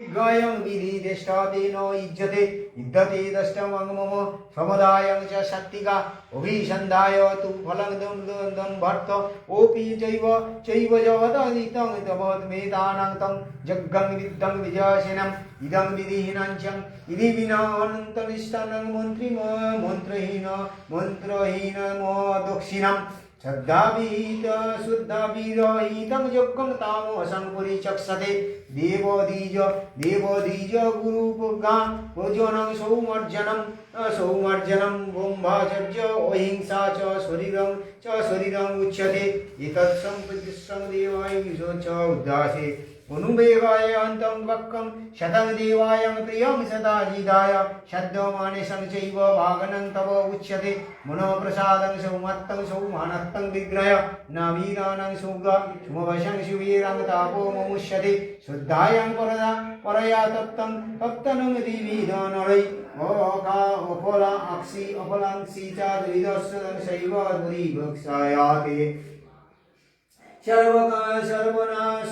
गयं विधिष्ठतेन युज्यते युद्धते दष्टमं मम समुदायं च शक्तिका अभिसन्धाय तु फलं दं भट्ट ओपि चैव जगददितं तवद्मेतानां तं जग्गं विद्धं विजयसेनम् इदं विधिहीनं च इति विना अनन्तनिष्ठानं मन्त्रहीनमो दक्षिणम् श्रद्धाविहित शुद्धाविरहितं यज्ञं तामसं परिचक्षते देवदीज गुरुपुर्गा पूजनं सौमर्जनं ब्रह्मचर्य अहिंसा च शरीरं उच्यते एतत् सम्प्रतिष्ठं देवाय च उद्दासे अनुवेगाय अन्तं वक्कं शतं देवायं प्रियं सदा जिदाय शब्दमानसं चैव भागनं तव उच्यते मनोप्रसादं सौमत्तं सौमानत्तं विग्रह न वीरानं सुमवशं शिवीरं तापो मुमुष्यते शुद्धायं परया तप्तनं दिविधानरै अपलांसि च द्विदर्शनं शैव दुरीभक्षायाते सर्वनाश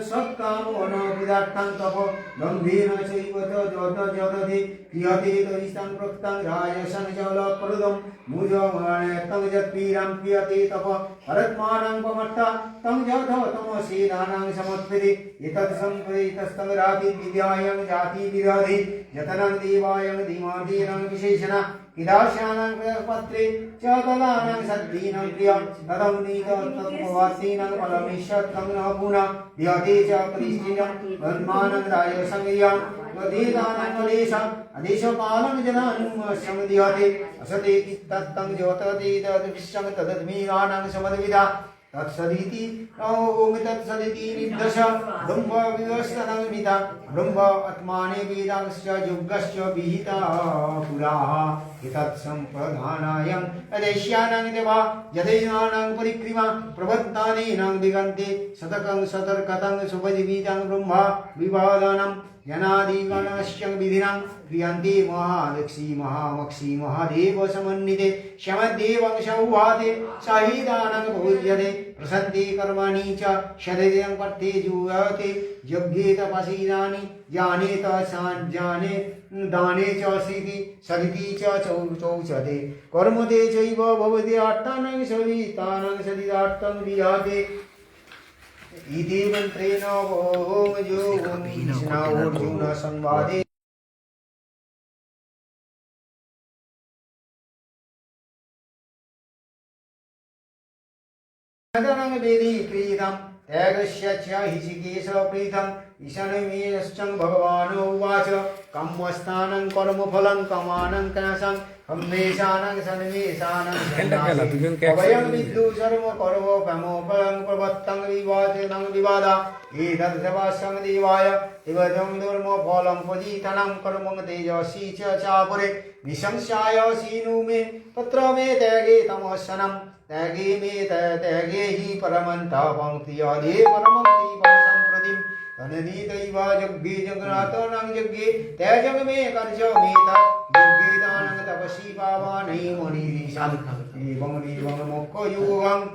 सत्कामो न विदार्थं तप गम्भीर चैव जगति क्रियते तरिष्ठं प्रोक्तं राजसं जलप्रदं मुजमाणतं यत्पीडं क्रियते तप परत्मानं पमट्टा तं जथ तमसेनानां समर्पिते एतत् सम्प्रेतस्तं रातिविद्यायं जातिविरोधि यतनं देवायं धीमादीनं विशेषण किदाशानां पत्रे च तदानां सद्दीनं प्रियं तदं नीतत्त्ववासीनं फलमिष्यत्तं न पुनः ध्यते च परिष्ठिनं ब्रह्मानं राजसंज्ञां वदेदानं वदेशम् अदेशकालं जनानुमस्यं ध्यते असते तत्तं ज्योतते तद्विश्वं तदद्मीराणां समद्विदा तत्सदिति ओम तत्सदिति निर्दश ब्रह्म विवस्तनं विदा ब्रह्म आत्माने वेदांश्च युगश्च विहिता पुराः एतत् सम्प्रधानायं अदेश्यानां देवा यदैनानां परिक्रिमा प्रबद्धानेनां दिगन्ते शतकं सतर्कतं सुपजीवितं ब्रह्म विवादानं जनादिगणस्य विधिनां क्रियन्ते महालक्ष्मी महामक्षी महादेव समन्विते शमदेवं सौहाते साहिदानं भोज्यते प्रसन्ते कर्माणि च शरीरं पठ्ये जुयते यज्ञे तपसीनानि जाने जाने दाने च सरिति च चौचते कर्मते चैव भवति अट्टानं सवितानं सदिदार्थं विहाते इति मन्त्रेण ओम अर्जुन संवादे वेदी प्रीतम त्यागस्य च ऋषिकेश प्रीतम ईशानमेयश्चं भगवान् उवाच कम्मस्थानं कर्मफलं कमानं कनसं हम्मेशानं सन्मेषानं अभयं विद्धु सर्व कर्म कमोफलं प्रवत्तं विवाचनं विवादा एतद् देवाय इवदं दुर्मफलं पतितनं कर्मं तेजसी च चापरे निशंसाय सीनु मे तत्र मे त्यागे तमस्सनं त्यागे मे त्यागे हि परमन्तापं क्रियादे परमं दीपं सम्प्रतिम् तननीतैव यज्ञे जगन्नाथनं यज्ञे त्याजं मे कर्जमेत यज्ञे दानं तपसि पावनै मुनिरीशम् एवं मोक्षयोगम्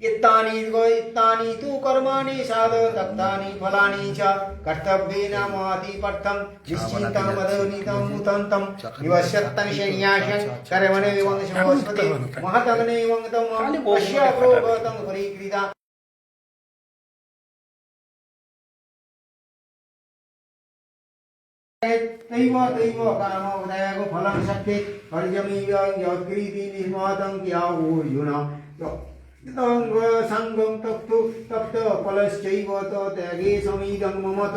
इत्तानि तु कर्माणि साधुतप्तानि फलानि च कर्तव्येन महतिपर्थं निश्चिन्तं मदनितं मुतन्तं विवस्यत्तं शय्याशं कर्मणेवं समस्पते महतग्नेवं तं पश्य प्रोगतं परिकृता तैव कामोदयगो फलं शक्ति कर्जमिव यद्ग्रीति निर्मातं क्यावोर्जुन संगं तप्त फलश्चैव त्यागे समीदं ममत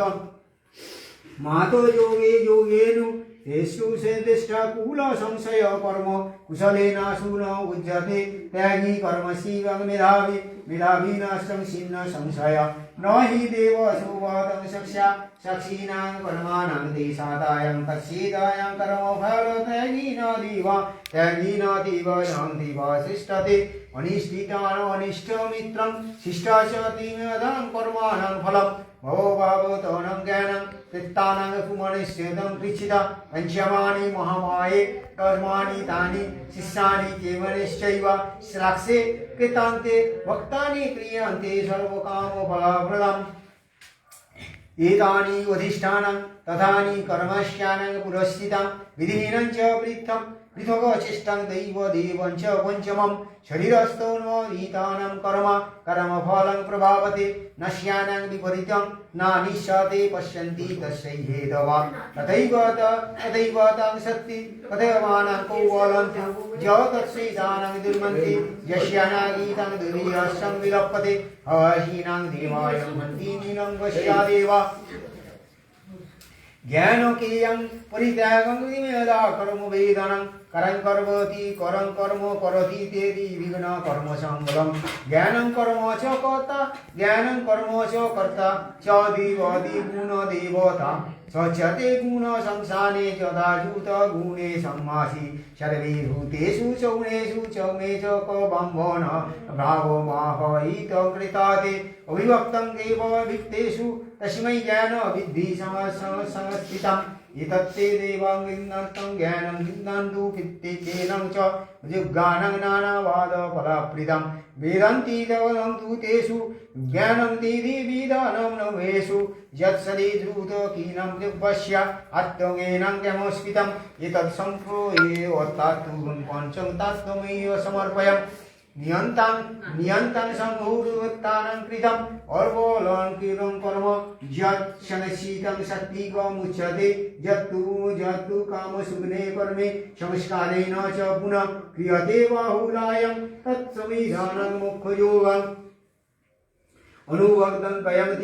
मातो योगेनु येषु सेदिष्ठा कुल संशय कर्म कुशलेनाशु न उज्जते त्यागी कर्मशीवं मेधावी नाशं छिन्न संशय न हि देव सुवादं साक्षीणां कर्माणां देशादायं तत्सीदायं कर्मफल त्यागी न देव दिवा सृष्टते अनिष्टमित्रं शिष्टाचतिमेधं कर्माणां फलं भवभावतनं ज्ञानं कृत्तानां कुमणिश्चेदं पृच्छिता पञ्चमानि महामाये कर्माणि तानि शिष्यानि केवलश्चैव श्लाघ्ये कृतान्ते भक्तानि क्रियन्ते सर्वकामफलप्रदम् एतानि अधिष्ठानं तथानि कर्मस्यानं पुरस्थितं विधिहीनं च पृथगचिष्टं दैवदेवं च पञ्चमं शरीरस्थो नोदितानं कर्मफलं प्रभावते नश्यानं विपरीतं नानिश्यते पश्यन्ति तस्य हेतवा तथैव तं शक्ति कथयमानं कौवलन्तु जगत्सैतानं दुर्मन्ति यस्यानागीतं दुर्यशं विलपते अहीनं देवाय मन्ति नीलं वश्यादेवा ज्ञानोकेयं परित्यागं विमेधा कर्म वेदनं करं कर्म करोति तेति विघ्न कर्म संबलं ज्ञानं कर्म च कर्ता च देवादि गुण देवता स्वच्छते गुण संसाने यथाजूत गुणे सम्मासि सर्वे भूतेषु चौमे च कबम्भन भावो माहयित कृताते अविभक्तं देववित्तेषु तस्मै ज्ञान विद्धि संस्थितम् एतत्ते देवां विन्दन्तं ज्ञानं विन्दन्तु पित्तेकेनं च जुज्ञानं नानावादफलप्रदं वेदन्ति तु तेषु ज्ञानं देवीविधानं नवेषु यत्सदे द्रुतकीनं दिव्यस्य आत्मज्ञानं ज्ञमस्मितम् एतत् सम्प्रोये वत्तात्तु पञ्चं तत्त्वमेव समर्पयम् नियन्तं सम्भूतवत्तानं कृतं अर्वलं कृतं कर्म यत् शनशीतं शक्तिकमुच्यते यत्तु कामसुग्ने कर्मे संस्कारेण च पुनः क्रियते बाहुलायं तत्संविधानं मुख्ययोगम् अनुवर्तं कयं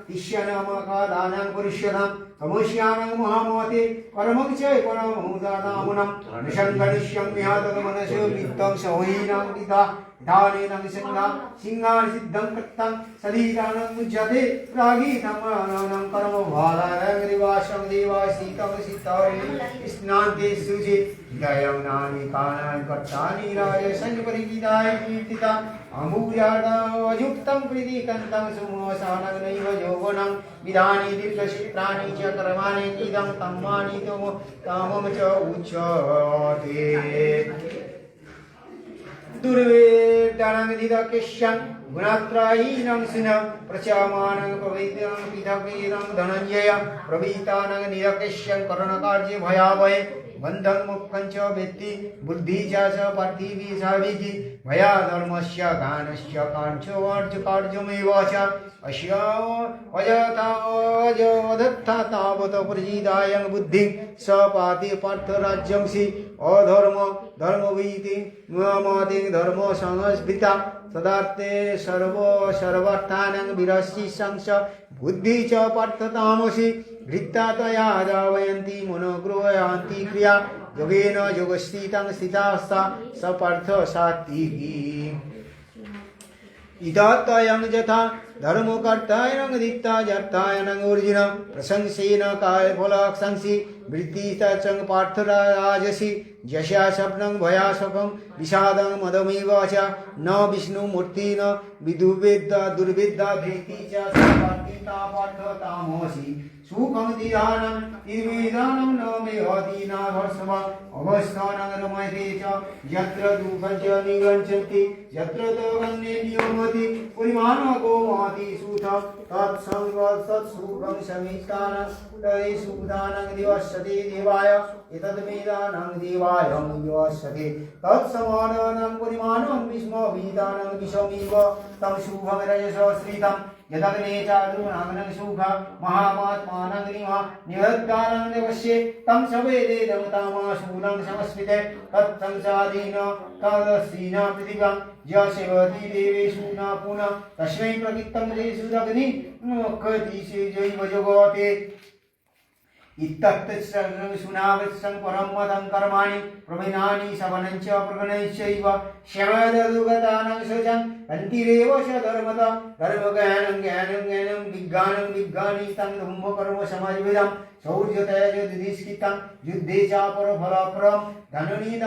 तिष्यनामकादानं करिष्यतां तमस्यानं महामते कर्मं च परमहुदानामुनं निशङ्कनिष्यं विहातकमनसो वित्तं सवैनां पिता दानेनं सिंहान् सिद्धं कृतं सदीतानं मुज्यते प्रागीतमानं कर्म भालारं रिवाशं देवासीतं सितारे स्नान्ते सुजे दयं नानिकानां कर्तानि राजसंपरिविदाय कीर्तिता अमूल्यार्धयुक्तं प्रीतिकन्तं सुमोसानं नैव यौवनं विधानि दीर्घक्षेत्राणि च कर्माणि इदं तम्मानि कामं च उच्यते दुर्वेदानं निदकेश्यं गुणत्रयीनं सिनं प्रचमानं प्रवेदनं पृथग्वेदं धनञ्जय प्रवीतानं निरकेश्यं करणकार्ये भयावहे बन्धं मुखं च वेत्ति बुद्धि च पार्थिवी साविधि भया धर्मस्य गानस्य कार्योऽर्जकार्यमेव च अस्य अजथा तावत् प्रजिदायं बुद्धिं स पाति पार्थराज्यंसि अधर्म धर्मवीति मतिं धर्म संस्मृता तदार्थे सर्वार्थानां विरसि संस बुद्धि च पार्थतामसि धृत्ता तया धावयन्ति मनोगृह्णान्ति क्रिया योगेन योगस्थितं स्थितास्ता स पार्थ सात्विकी इदात्तयं यथा धर्मकर्तायनं दीप्तायर्थायनं अर्जुन प्रशंसेन कायफलक्षंसि वृत्तिश्च पार्थराजसि यस्या स्वप्नं भयाशकं विषादं मदमेव च न विष्णुमूर्ति न विदुर्वेदा दुर्वेदा भीति च पार्थिता पार्थतामसि सुखं दिधानं निर्वेदानं न मे अधीनाभर्षव अवस्थानं रमते च यत्र दुःखं च निगच्छन्ति यत्र तन्ने नियमति परिमाणको महति सुख तत्संगत तत्सुखं समीतानं तदे सुदानं दिवसते देवाय एतद्वेदानं देवाय दिवसते तत्समानं परिमाणं विस्मविदानं विषमिव तं शुभं रजसश्रितं यदग्ने चादुनागनं सुख महामात्मानं निहत्तानं देवस्य तं सवेदेदं तामाशूलं समस्मिते तत्संसादीन तदस्तीन पृथिव्यां यसेवति देवेषु न पुनः तस्मै प्रकृतं देशुरग्नि मुखदिशे जैव जगते इत्तत्सुनावृत्सं परं मदं कर्माणि प्रवीणानि सवनं च प्रगणैश्चैव श्यमदुर्गतानां सृजन् अन्तिरेव च धर्मता धर्मज्ञानं विज्ञानि तं धूमकर्म समाजविदं शौर्यतयजुधिष्ठितं युद्धे चापरफलप्रं धनुनि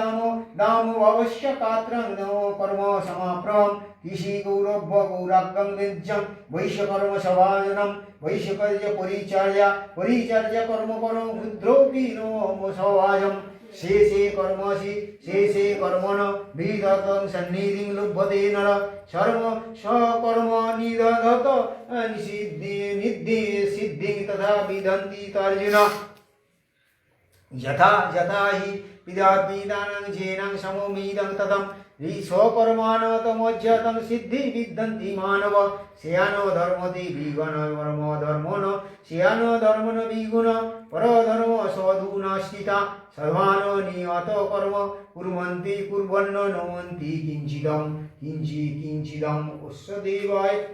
दामोऽवश्यकात्रं नो कर्म समाप्रं ईशी गौरभ्यगौराग्रं विज्यं वैश्यकर्म सभाजनं वैश्यकर्य परिचर्या कर्म करो रुद्रोऽपि नो समाजं शेषे कर्मसि शेषे कर्मण विदतं सन्निधिं लुब्धते नर सर्व सकर्म निदधत निद्धि सिद्धिं तथा विदन्ति तर्जुन यथा यथा हि विदानां जेनां सममिदं ततं स्वकर्मान् तमोज्यतं सिद्धि विदन्ति मानव श्रेयानो धर्मति विगुण परमो धर्मो न श्रेयानो धर्म न विगुण परधर्म साधूना स्थिता सर्वानो नियत कर्म कुर्वन्ति कुर्वन्न नवन्ति किञ्चिदं उस्य देवाय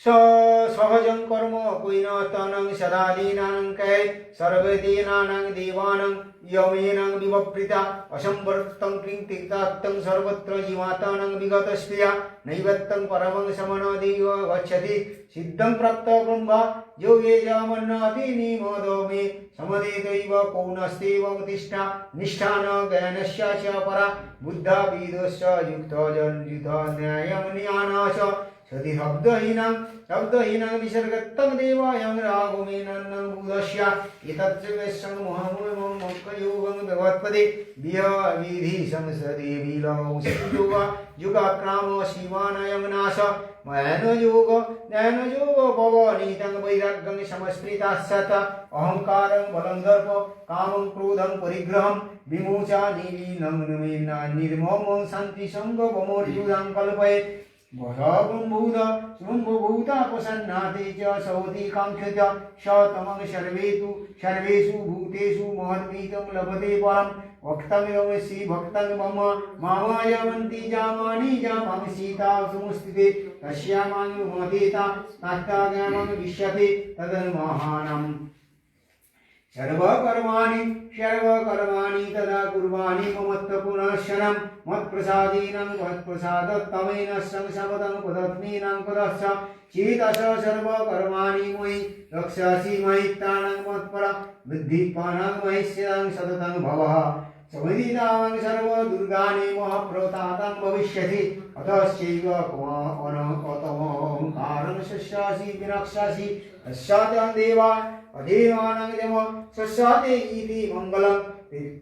सहजं कर्म कुइनतनं सदादीनां कै सर्वदेनानां देवानां यमेनां विवप्रिता असंवर्तं कृतिक्तात्तं सर्वत्र जीवातानां विगतस्त्रिया नैवत्तं परमं समनदेव गच्छति सिद्धं प्राप्त ब्रह्म योगे जामन्नाति निमोदो मे समदेदैव कौनस्तेवं तिष्ठा निष्ठान ज्ञानस्य च परा बुद्धा वेदस्य युक्तो न्यायं ज्ञानस्य सति शब्दहीनं विसर्गत्तं देवायं राघुमेनन्नं बुधस्य एतत्सर्वस्यं महामुमं मोक्षयोगं भगवत्पदे विधि संसदे विलौ संयोग युगाक्राम शिवानयं नाश ज्ञानयोग पवनीतं वैराग्यं समस्मृतास्सत अहंकारं बलं दर्प कामं क्रोधं परिग्रहं विमोचा निलीनं निर्ममं शान्तिसंगमोर्जुदां कल्पयेत् ब्रह्मभूता प्रसन्नाते च सौति काङ्क्षित शतमं सर्वेषु भूतेषु महद्गीतं लभते परं वक्तव्यमसि भक्तं मम मामायवन्ति जामानि जामां सीता समुस्थिते तस्यामां मतेता नास्ताज्ञानं विश्यते तदनुमहानम् सर्वकर्माणि तदा कुर्वाणि ममत्व पुनश्चरं मत्प्रसादत्तमेन संसवदं पदत्नीनां पदश्च चेतस सर्वकर्माणि मयि रक्षसि महितानां मत्परा बुद्धिपानां महिष्यां सततं भवः समदितां सर्वदुर्गाणि महाप्रतातं भविष्यति अतश्चैव अनकतमोङ्कारं शस्यासि विनक्ष्यासि तस्यातं देवा अदेवानां देव सस्याते इति मङ्गलं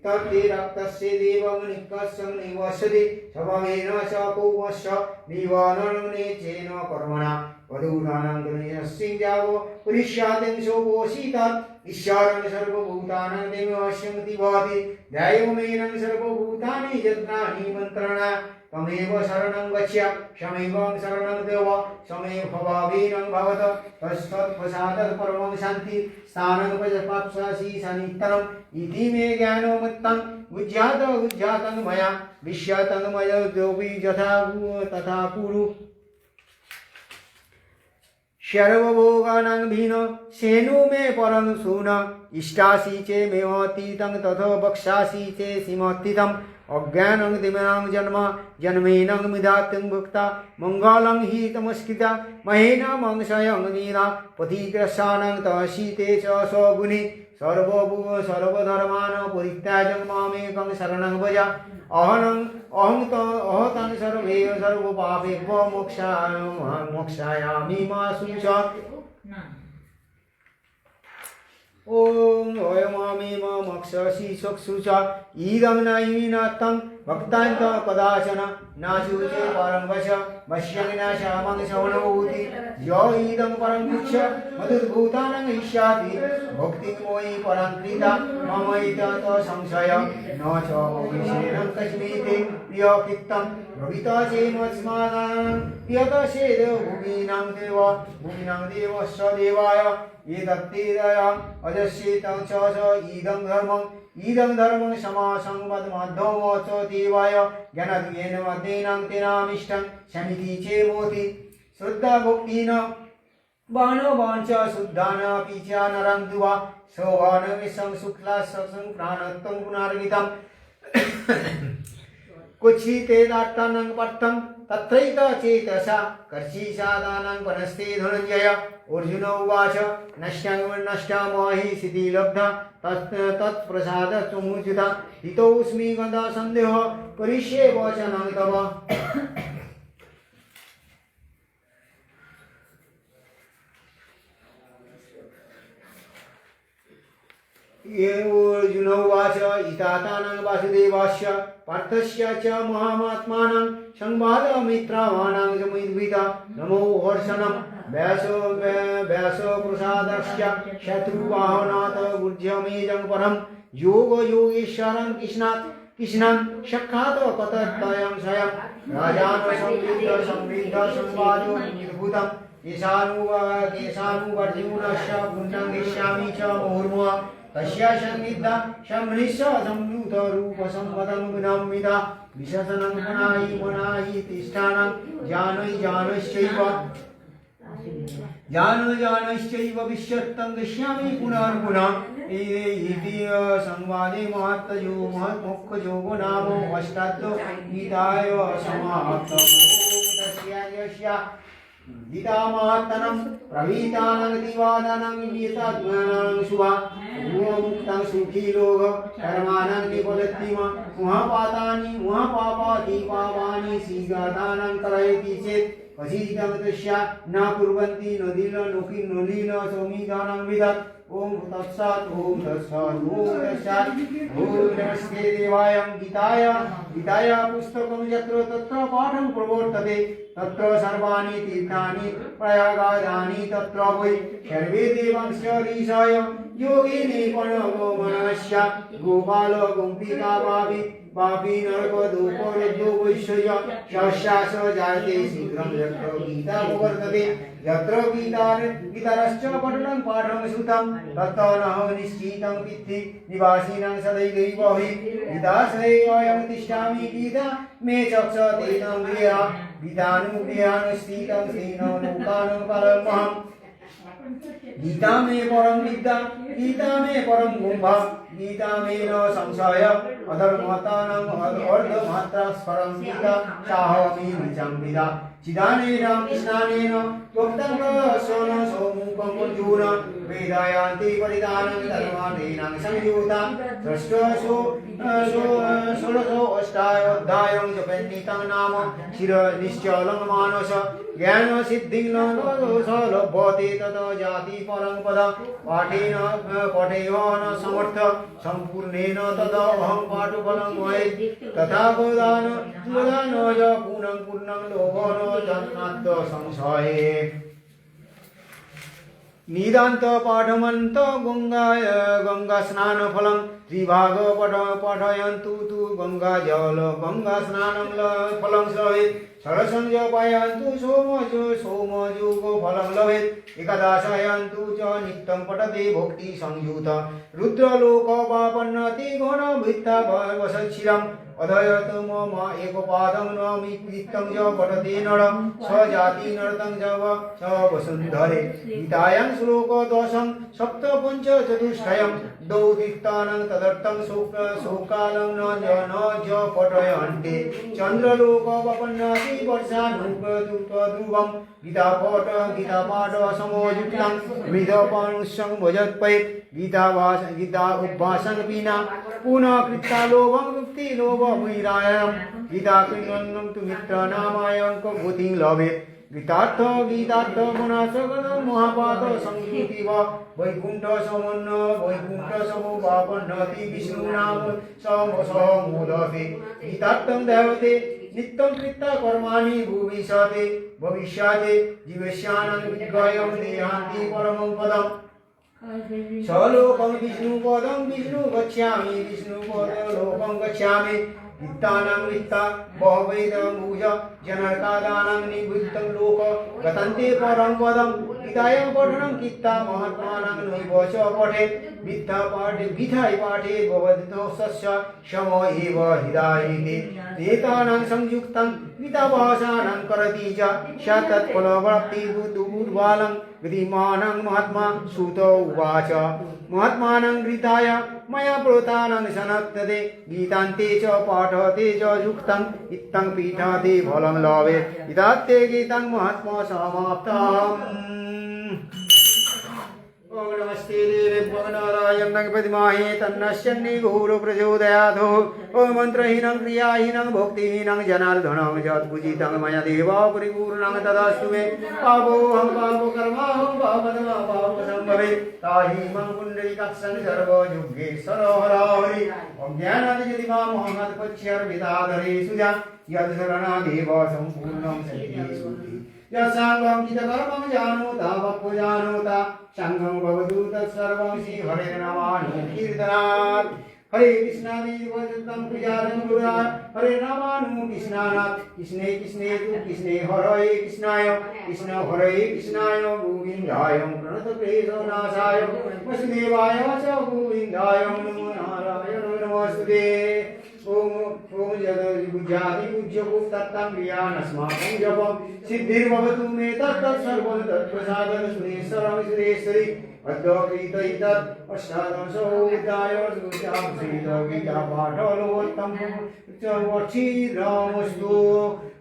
तत्ते रक्तस्य देवमनिकस्य निवसति स्वभावेन च कौवस्य निवारणेचेन कर्मणा वधूनानां गणयस्य जावो पुरुष्यातिं शोभोषितात् ईश्वरं सर्वभूतानां देवस्यमति भाति दैवमेनं सर्वभूतानि यज्ञानि मन्त्रणा तमेव शरणं गच्छ शमेवं शरणं देव समेव भवावेनं भवत तत्प्रसादात् परमं शान्ति स्थानं प्राप्स्यसि सनित्तरम् इति मे ज्ञानोमत्तं उज्झातं मया विश्यतं मया द्योपि तथा कुरु सर्वभोगानां भिन्न सेनु मे परं सून इष्टासि चे मेवातीतं तथो वक्ष्यासि चे सीमोत्थितम् अज्ञानं दिव्यां जन्मेनं मिदात्यं भुक्ता मंगलं हि तमस्कृता महेन मंसयं मीना पथिग्रसानं तहसीते च स्वगुणि सर्वधर्मान् परित्याजं मामेकं शरणं भज अहं सर्वपापेभ्यो मोक्षायामि मा शुच ओम ओयमामेव मक्षसि चक्षुष इदं नैमिनात्तं भक्तान्त कदाचन नाशुचे परं वश वश्यं न श्यामं श्रवणभूति यो इदं परं मुच्छ मधुर्भूतानं इष्याति भक्तिं मोयि परं कृता मम इतत संशय न च विषेणं कस्मिते प्रियकृतं भविता चेन्मस्मानां यतसेद भूमीनां देवस्य देवाय एतत्तेदया अजस्येतं च इदं धर्मं समासंवद्माध्यमो च देवाय ज्ञानद्वेन मध्येनां तेनामिष्टं शमिति चेमोति श्रद्धा भक्तिन बाणवाञ्च शुद्धानापि च नरं दुवा सौभानविषं शुक्ला सत्सं प्राणत्वं पुनर्वितं कुच्छितेदात्तानं पर्थं तत्रैत चेतसा कर्षिसादानां वनस्ते धनञ्जय अर्जुन उवाच नष्टामहि सिद्धि लब्धा तत्प्रसादत्वमुचिता हितोऽस्मि गदा सन्देह करिष्ये वचनं तव अर्जुन उवाच इतातानं वासुदेवस्य पार्थस्य च महात्मानं संवादमित्रावाणां च मद्विता नमो हर्षणं व्यासप्रसादस्य शत्रुवाहनात् ऊर्ध्वमेजं परं योगयोगेश्वरं कृष्णं साक्षात् कथयं स्वयं राजानं समृद्ध संवादो निर्भूतम् केशानुवर्जुनस्य पुण्यं गमिष्यामि च मुहुर्मुहुः तस्य सन्निधा शम्निश्च संयुतरूपसंवदं विनम्मिता विशसनं मनाहि तिष्ठानं जानश्चैव विश्वत्तं गमिष्यामि पुनर्पुनः इति संवादे महत्मुख्ययोगो नाम अष्टादशो गीताय समाप्तम् गीतामात्तनं प्रवीतानं दिवादानं गीताज्ञानं शुभा मुक्तं सुखी लोक कर्मानं निपदत्तिम महापापाति पापानि सीगातानं करयति चेत् असीतं तस्या न कुर्वन्ति नलीन सौमिदानं विदत् ओम तत्सत् ओम तत्सत् ओम नमस्ते देवाय गीताय पुस्तकं यत्र तत्र पाठं प्रवर्तते तत्र सर्वाणि तीर्थानि प्रयागानि तत्र वै सर्वे देवांश्च ऋषय योगिनी प्रणवो मनस्य गोपाल गोपिका पापी नरकदोपरद्दो वैश्य शस्यास जायते शीघ्रं यत्र गीता वर्तते यत्र गीतारश्च पठनं पाठं श्रुतं तत्र नः निश्चितं विद्धि निवासिनां सदैव हि गीताश्रयेऽयं तिष्ठामि गीता मे चक्ष तेन गृहा गीतानुगृहानुष्ठितं तेन लोकानं परमहम् गीता मे परम विद्या गीता मे परम गुम्भा गीता मे न संशय अधर्मतानं अर्धमात्रास्परं गीता साहमी निजं विदा चिदानेन कृष्णानेन त्वक्तं सोन सोमुखं अर्जुन वेदायान्ति परिधानं धर्माणेन संयुता षोडशो अष्टाध्यायं जपन्नितं नाम चिरनिश्चलं मानस ज्ञान सिद्धिं न लभ्यते तत जाति परं पद पाठेन पठेय न समर्थ सम्पूर्णेन तत अहं पाठफलं भवेत् तथा वदान च पूर्णं लोभो न जन्नात् संशये निदान्त पाठमन्त गंगा स्नान फलं त्रिभाग पाठयन्तु तु गंगा स्नानं फलं लभेत् षोडशं जपयन्तु सोमयोग फलं लभेत् एकादशयन्तु च नित्यं पठते भक्ति संयुत रुद्रलोकवापन्नति घनवृत्ता वसच्छिरम् अधयत मम एकपादं नमि नित्यं च पठते नर स जाति नर्तं जव स वसुन्धरे गीतायां श्लोकदशं सप्तपञ्च चतुष्टयं दौदिक्तानं तदर्थं शोकालं न ज पठयन्ते चन्द्रलोकवपन्नति वर्षानुप्रदुध्रुवं गीतापाठ समोयुक्तं मृदपानुष्यं भजत्पै गीता उद्भाषं विना पुनः कृत्तालोभं मुक्तिलोभमैरायं गीता कृण्वन्नं तु मित्रनामायं भूतिं लभेत् गीतार्थ मनसगतं महापात संस्कृति वा वैकुण्ठ समो वापन्नति विष्णुनाम समोदते गीतार्थं दैवते नित्यं कृत्ता कर्माणि भुविशते भविष्यते जीवस्यानं विग्रहं देहान्ति परमं पदम् सलोकं विष्णुपदं विष्णु गच्छामि विष्णुपदलोकं गच्छामि नित्यानां नित्या बहवैदमुज जनकादानां निवृत्तं लोक गतन्ते परं पदं गीतायां पठनं कित्ता महात्मानां नैव च पठेत् विधाय पाठे भवदोषस्य शम एव हृदायते नेतानां संयुक्तं गीताभाषाणां करति च स तत्फलप्तिबुद्धिर्बालं विधिमानं महात्मा सुत उवाच महात्मानं गीताय मया प्रोतानं सनत्तते गीतान्ते च पाठते च युक्तं इत्थं पीठते फलं लभेत् इदात्ते गीतं महात्मा समाप्तम्। ओम नमस्ते देवेभ्यो नारायणाय विद्महे तन्नः प्रचोदयात्। ओम मंत्रहीनं क्रियाहीनं भक्तिहीनं जनार्दनं यत्पूजितं मया देवा परिपूर्णं तदास्तु मे। पापोऽहं पापकर्माहं पापदमा पापसम्भवे ताहि मम पुण्डरीकाक्षं सर्वयुगेश्वर हर हरि। अज्ञानादिजतिमामहमत्पच्यर्विदाधरे सुजा यद्शरणादेव सम्पूर्णं सन्ति यस्साङ्गं चित्तकर्मं जानुता वक्को जानुता संगं भवतु तत्सर्वं श्रीहरेर्नामानु कीर्तनात्। हरे कृष्णा देवदत्तं प्रियादं गुरुरात् हरे नामानु कृष्णानात् कृष्णे कृष्णे तु कृष्णे हरे कृष्णाय कृष्ण हरे कृष्णाय गोविन्दाय प्रणतक्लेशनाशाय वसुदेवाय च गोविन्दाय नमो नारायण नमोस्तुते। ओम ओम जगद्गुज्जाति पूज्यको तत्तं क्रियानस्माकं जपं सिद्धिर्भवतु मे तत्तत्सर्वं तत्प्रसादं सुरेश्वरं सुरेश्वरी अद्वैतैतत् अष्टादशोऽध्याय श्रीगीतापाठोत्तम वक्षीरामस्तु।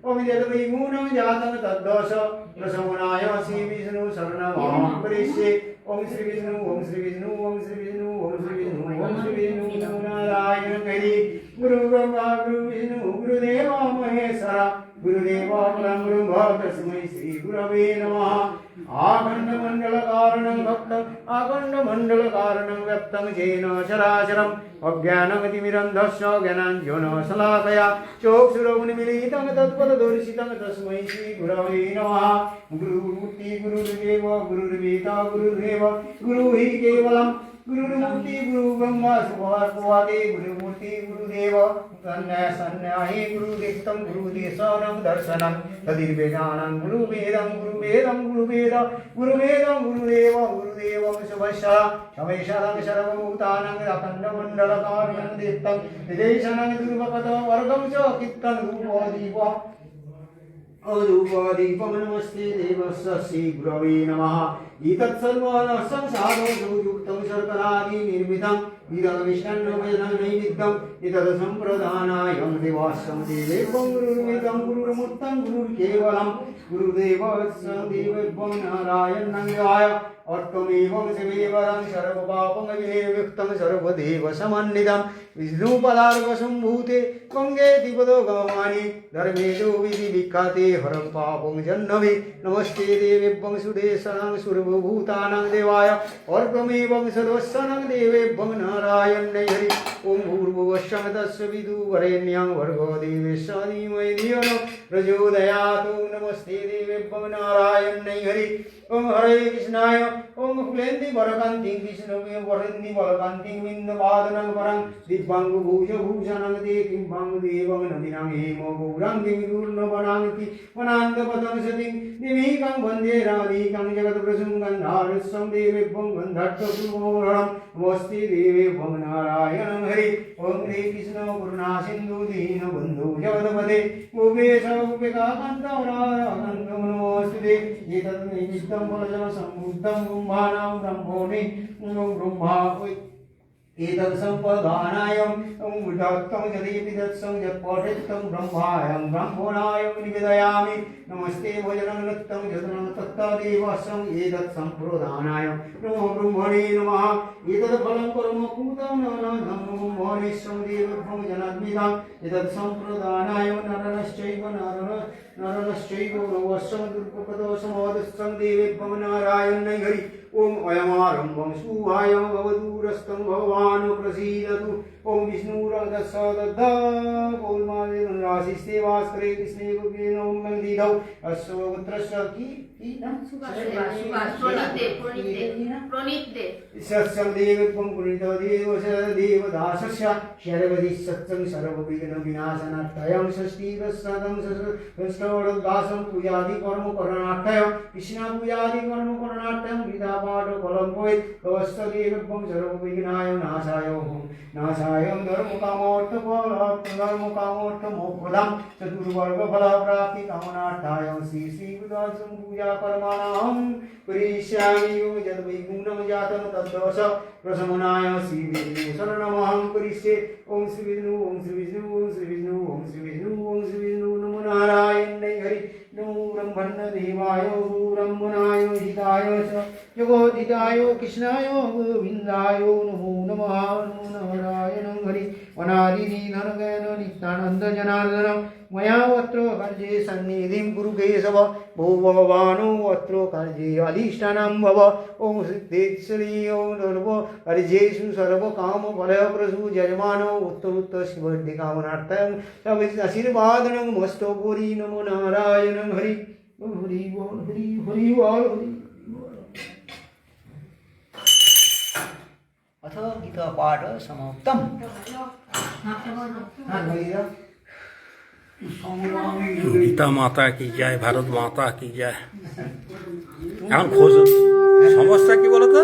ओम यद्वैगुणं जातं तद्दश प्रसवनाय श्रीविष्णु शरणमहं प्रपद्ये। ओम श्री विष्णु ओम श्री विष्णु ओम श्री विष्णु ओम श्री विष्णु ओम श्री विष्णु नारायण हरि। गुरु ब्रह्मा गुरु विष्णु गुरुदेव महेश्वरा गुरुदेवा परब्रह्म तस्मै श्री गुरवे नमः। आखण्डमण्डलकारणं भक्तं आखण्डमण्डलकारणं व्यक्तं येन चराचरम् अज्ञानमतिमिरन्धस्य ज्ञानाञ्जनशलाकया चक्षुरुन्मीलितं तत्पददर्शितं तस्मै श्री गुरवे नमः। गुरुमूर्ति गुरुर्देव गुरुर्वेदा गुरुर्देव गुरु हि केवलं गुरुमूर्ति गुरु ब्रह्मा सुभाषवादे गुरुमूर्ति गुरुदेव सन्न्याहे गुरुदीप्तं गुरुदेशनं दर्शनं तदिर्वेदानं गुरुवेदं गुरुवेदं गुरुवेद गुरुवेदं गुरुदेव गुरुदेवं शुभशा शमेशनं सर्वभूतानं अखण्डमण्डलकार्यं दीप्तं विदेशनं दुर्गपदं वर्गं च कीर्तन रूपदीप अरूपदीपं नमस्ते देवस्य श्रीगुरवे नमः। एतत्सर्वं संसारं युक्तं शर्करादि निर्मितं विदविष्णुभजनं नैवेद्यम् एतत् सम्प्रदानायं देवास्यं देवेभ्यं गुरुर्वेदं गुरुर्मूर्तं गुरुर्केवलं गुरुदेवस्य देवेभ्यं नारायणाय अर्थमेवं शिवेवरं सर्वपापं विनिर्मुक्तं सर्वदेव समन्वितं विष्णुपदार्कसम्भूते गङ्गे दिपदो गमानि धर्मेषु विधिविख्याते हरं पापं जह्नवे। नमस्ते देवेभ्यं सुरेशनं सर्वभूतानां देवाय अर्कमेवं सर्वस्वनं देवेभ्यं नारायणाय हरि। ओम भूर्भुवस्सं तस्य विदुवरेण्यं भर्गो देवस्य धीमहि धियो यो नः प्रचोदयात्। नमस्ते देवेभ्यं नारायणाय हरि। ओम हरे कृष्णाय ओम कुलेन्दि वरकान्तिं कृष्णवे वरन्ति वरकान्तिं विन्दवादनं परं दिव्याङ्गो भूषभूषणं ते किं देवं नदीनां हेमो गौराङ्गिं दूर्णवनान्ति वनान्तपदं सतिं दिवीकं वन्दे राधिकां जगत्प्रसुं नारस्वं देवेभ्यं गन्धर्वसुमोहरं नमस्ते देवेभ्यं नारायणं हरि। ओम हरे कृष्ण करुणा सिन्धु दीनबन्धु जगत्पते गोपेश गोपिकान्त राधाकान्त नमोस्तुते। एतत् निमित्तं फलजं सम्बुद्धं ब्रह्माणां ब्रह्मोऽनि ब्रह्मा एतत् सम्पदानाय दत्तं यदि दत्तं यत्पठितं ब्रह्मायं ब्रह्मणाय निवेदयामि। नमस्ते भोजनं नृत्यं यदनं तत्तदेवस्यं एतत् सम्प्रदानाय नमो ब्रह्मणे नमः। एतत् फलं परमपूतं नमो ब्रह्मणेश्वं देवभ्यं जनात्मिकाम् एतत् सम्प्रदानाय नरनश्चैव नरनश्चैव गौवस्यं दुर्गपदो समोदस्तं देवेभ्यं नारायणाय हरि। ओम अयमारम्भं शुभाय भवदूरस्थं भगवान् प्रसीदतु। ओम विष्णुरदसदद्धा पौर्णमावेदं राशिस्ते वास्करे कृष्णे गोपेन ओम नन्दिधौ अश्वपुत्रस्य की नाम सत्सं देवत्वं पुनितदेवस्य देवदासस्य शरवदि सत्सं सर्वविघ्न विनाशनार्थायं षष्ठीरसदं संस्कृतोद्गासं पूजादि कर्म करणार्थाय कृष्ण पूजादि कर्म करणार्थाय गीता पाठ फलं भवेत् तवस्य देवत्वं सर्वविघ्नाय नाशाय धर्मकामोऽर्थ मोक्षदं चतुर्वर्ग फल प्राप्ति कामनार्थाय श्री श्री गुरुदासं पूजा कर्माणां करिष्यामि। यद्वैगुणं जातं तद्दोष प्रशमनाय श्री विष्णु शरणमहं करिष्ये। ओम श्री विष्णु ओम श्री विष्णु ओम श्री विष्णु ओम श्री विष्णु ओम श्री विष्णु नमो नारायणाय हरि। नमो ब्रह्मण्यदेवाय ब्रह्मणाय हिताय च जगोदिताय कृष्णाय गोविन्दाय नमो नमः नमो नारायणं हरि वनादिनि नरगण नित्यानन्द जनार्दन मया वत्र कार्ये सन्निधिं कुरु केशव भो भगवानो वत्र कार्ये अधिष्ठानं भव ॐ सिद्धेश्वरी ॐ सर्व कार्येषु सर्वकामफलप्रसु यजमानो उत्तर शिवकामनार्थं आशीर्वादनं मस्तो पुरी नमो नारायणं हरि हरि बोल हरि हरि बोल हरि अथ गीता पाठ समाप्तम गीता माता की जय, भारत माता की जय। এখন খোঁজ সমস্যা কি বলতো?